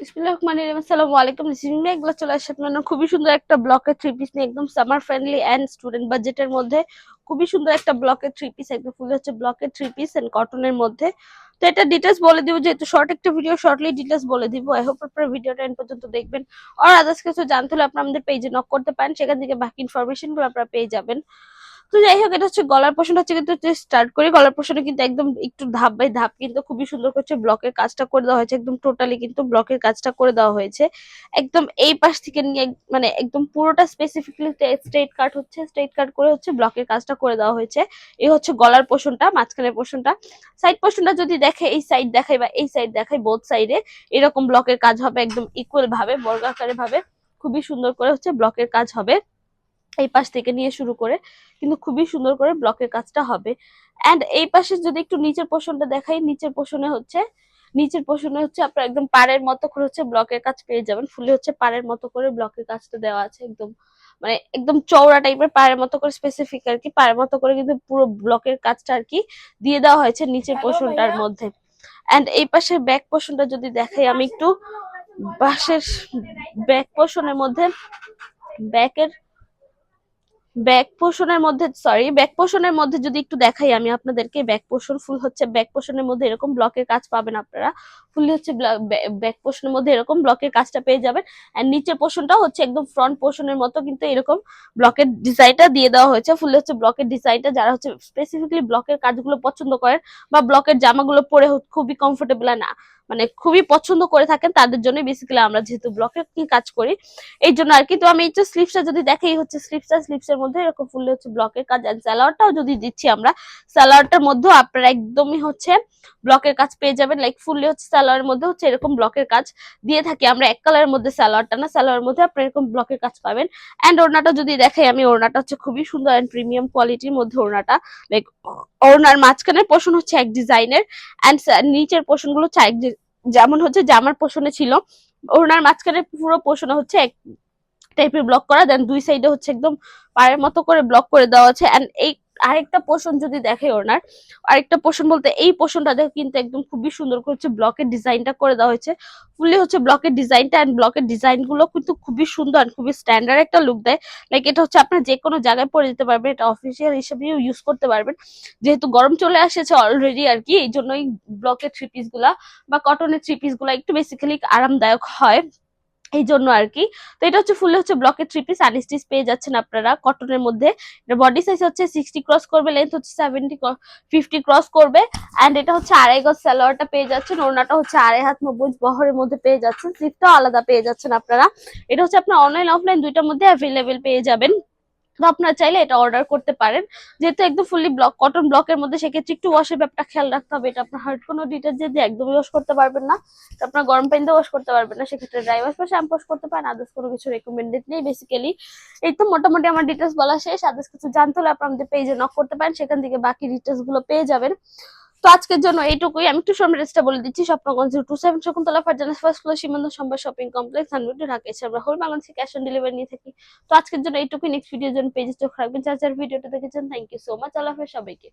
আসসালামু আলাইকুম। এগুলো চলে আসে আপনার খুবই সুন্দর একটা ব্লকের থ্রি পিস নিয়ে, একদম সামার ফ্রেন্ডলি এন্ড স্টুডেন্ট বাজেটের মধ্যে খুবই সুন্দর একটা ব্লকের থ্রি পিস, একদম ফুল হচ্ছে ব্লকের থ্রি পিস এন্ড কটনের মধ্যে। তো এটা ডিটেলস বলে দিব, যেহেতু শর্ট একটা ভিডিও, শর্টলি ডিটেলস বলে দিব। আই হোপ আপনারা ভিডিওটা এন্ড পর্যন্ত দেখবেন। আর আদার্স কিছু জানতে হলে আপনারা আমাদের পেজে নক করতে পারেন, সেখান থেকে বাকি ইনফরমেশন গুলো আপনারা পেয়ে যাবেন। তো যাই হোক, এটা হচ্ছে গলার পোর্শন হচ্ছে, কিন্তু স্টার্ট করি গলার পোর্শনে কিন্তু একদম একটু ধাপ বাই ধাপ কিন্তু খুবই সুন্দর করছে ব্লকের কাজটা করে দেওয়া হয়েছে, একদম টোটালি কিন্তু ব্লকের কাজটা করে দেওয়া হয়েছে। একদম এই পাশ থেকে নিয়ে মানে একদম পুরোটা স্পেসিফিকলি স্ট্রেট কাট হচ্ছে, স্ট্রেট কাট করে হচ্ছে ব্লকের কাজটা করে দেওয়া হয়েছে। এই হচ্ছে গলার পোর্শনটা, মাঝখানের পোর্শনটা। সাইড পোর্শনটা যদি দেখে, এই সাইড দেখাই বা এই সাইড দেখাই, বোথ সাইডে এরকম ব্লকের কাজ হবে, একদম ইকুয়াল ভাবে বর্গাকারে ভাবে খুবই সুন্দর করে হচ্ছে ব্লকের কাজ হবে। এই পাশ থেকে নিয়ে শুরু করে কিন্তু খুবই সুন্দর করে ব্লকের কাজটা হবে। এন্ড এই পাশে যদি একটু নিচের পোর্শনটা দেখাই, নিচের পোর্শনে হচ্ছে আপনার একদম পাড়ের মতো করে হচ্ছে ব্লকের কাজ পেয়ে যাবেন। ফুলে হচ্ছে পাড়ের মতো করে ব্লকের কাজটা দেওয়া আছে, একদম মানে একদম চওড়া টাইপের পাড়ের মতো করে, স্পেসিফিক আর কি পাড়ের মতো করে কিন্তু পুরো ব্লকের কাজটা আর কি দিয়ে দেওয়া হয়েছে নিচের পোর্শনটার মধ্যে। এন্ড এই পাশের ব্যাক পোর্শনটা যদি দেখাই আমি একটু, পাশের ব্যাক পোর্শনের মধ্যে, ব্যাকের ব্যাক পোর্শনের মধ্যে যদি একটু দেখাই আমি আপনাদেরকে, ব্যাক পোর্শন ফুল হচ্ছে ব্যাক পোর্শনের মধ্যে এরকম ব্লকের কাজ পাবেন আপনারা। ফুললি হচ্ছে ব্যাক পোর্শনের মধ্যে এরকম ব্লকের কাজটা পেয়ে যাবেন। এন্ড নিচের পোর্শনটাও হচ্ছে একদম ফ্রন্ট পোর্শনের মতো কিন্তু এরকম ব্লকের ডিজাইনটা দিয়ে দেওয়া হয়েছে। ফুললি হচ্ছে ব্লকের ডিজাইনটা, যারা হচ্ছে স্পেসিফিকলি ব্লকের কাজগুলো পছন্দ করেন বা ব্লকের জামাগুলো পরে খুবই কমফোর্টেবল না, মানে খুবই পছন্দ করে থাকেন, তাদের জন্য বেসিক্যালি আমরা যেহেতু ব্লকের কি কাজ করি এই জন্য আর কি। তো আমি এই যে স্লিপসটা যদি দেখি, হচ্ছে স্লিপসের মধ্যে এরকম ফুললে হচ্ছে ব্লকের কাজ। আর সালোয়ারটাও যদি দিচ্ছি আমরা, সালোয়ারটার মধ্যেও আপনারা একদমই হচ্ছে ব্লকের কাজ পেয়ে যাবেন। লাইক ফুললি হচ্ছে সালোয়ারের মধ্যে হচ্ছে এরকম ব্লকের কাজ দিয়ে থাকি আমরা। এক কালারের মধ্যে সালোয়ারটা না, সালোয়ারের মধ্যে আপনারা এরকম ব্লকের কাজ পাবেন। এন্ড ওড়নাটা যদি দেখাই আমি, ওড়নাটা হচ্ছে খুবই সুন্দর এন্ড প্রিমিয়াম কোয়ালিটির মধ্যে ওড়নাটা। লাইক ওড়নার মাঝখানের পোর্শন হচ্ছে এক ডিজাইনের, এন্ড নিচের পোর্শন গুলো হচ্ছে এক, যেমন হচ্ছে জামার পোর্শনে ছিল, ওড়নার মাঝখানে পুরো পোর্শনে হচ্ছে এক টাইপের ব্লক করা, দেন দুই সাইডে হচ্ছে একদম পায়ের মতো করে ব্লক করে দেওয়া আছে। এন্ড এই আরেকটা পোর্শন যদি দেখে ওনার, আরেকটা পোর্শন বলতে এই পোর্শনটা দেখে কিন্তু একদম খুবই সুন্দর করে হচ্ছে ব্লকের ডিজাইনটা করে দেওয়া হয়েছে। ফুললি হচ্ছে ব্লকের ডিজাইনটা এন্ড ব্লকের ডিজাইন গুলো কিন্তু খুবই সুন্দর, খুবই স্ট্যান্ডার্ড একটা লুক দেয়। লাইক এটা হচ্ছে আপনার যে কোনো জায়গায় পরে যেতে পারবেন, এটা অফিসিয়াল হিসেবেও ইউজ করতে পারবেন। যেহেতু গরম চলে আসছে অলরেডি আর কি, এই জন্যই ব্লকের থ্রি পিস গুলা বা কটনের থ্রি পিস গুলা একটু বেসিক্যালি আরামদায়ক হয়, এই জন্য আর কি। তো এটা হচ্ছে ফুল হচ্ছে ব্লকের থ্রি পিস আনস্টিচ পেয়ে যাচ্ছেন আপনারা কটনের মধ্যে। বডি সাইজ হচ্ছে 60 ক্রস করবে, লেন্থ হচ্ছে 50 ক্রস করবে। এন্ড এটা হচ্ছে আড়াই গজ সালোয়ারটা পেয়ে যাচ্ছেন, ওড়নাটা হচ্ছে আড়াই হাত 90 বহরের মধ্যে পেয়ে যাচ্ছেন, স্লিপটাও আলাদা পেয়ে যাচ্ছেন আপনারা। এটা হচ্ছে আপনার অনলাইন অফলাইন দুইটার মধ্যে অ্যাভেলেবেল পেয়ে যাবেন। তো আপনারা চাইলে এটা অর্ডার করতে পারেন। যেহেতু একদম ফুললি ব্লক কটন ব্লকের মধ্যে, সেক্ষেত্রে একটু ওয়াশের ব্যাপারটা খেয়াল রাখতে হবে। এটা আপনার হার্ড কোনো ডিটারজেন্ট দিয়ে একদমই ওয়াশ করতে পারবেন না, আপনার গরম পানি দিয়ে ওয়াশ করতে পারবেন না, সেক্ষেত্রে ড্রাই ওয়াশ বা শ্যাম্পু ওয়াশ করতে পারেন। আদার্স কোনো কিছু রেকমেন্ডেড নেই বেসিক্যালি। এই তো মোটামুটি আমার ডিটেলস বলা শেষ। আদার্স কিছু জানতে হলে আপনার আমাদের পেজে নক করতে পারেন, সেখান থেকে বাকি ডিটেলস গুলো পেয়ে যাবেন। তো আজকের জন্য এইটুকুই। আমি একটু সময় রেস্টটা বলে দিচ্ছি। স্বপ্নগঞ্জ 27 শকুন্তলা ফারজানা ফার্স্ট ফ্লোর সীমান্ত সম্ভার শপিং কমপ্লেক্স ধানমন্ডি, ঢাকা। এছাড়া আমরা হোল বাংলাদেশে ক্যাশ অন ডেলিভারি নিয়ে থাকি। তো আজকের জন্য এইটুকুই। নেক্সট ভিডিওর জন্য পেজে চোখ রাখবেন। যার যার ভিডিওটা দেখেছেন, থ্যাংক ইউ সো মাচ। আল্লাহ হাফেজ সবাইকে।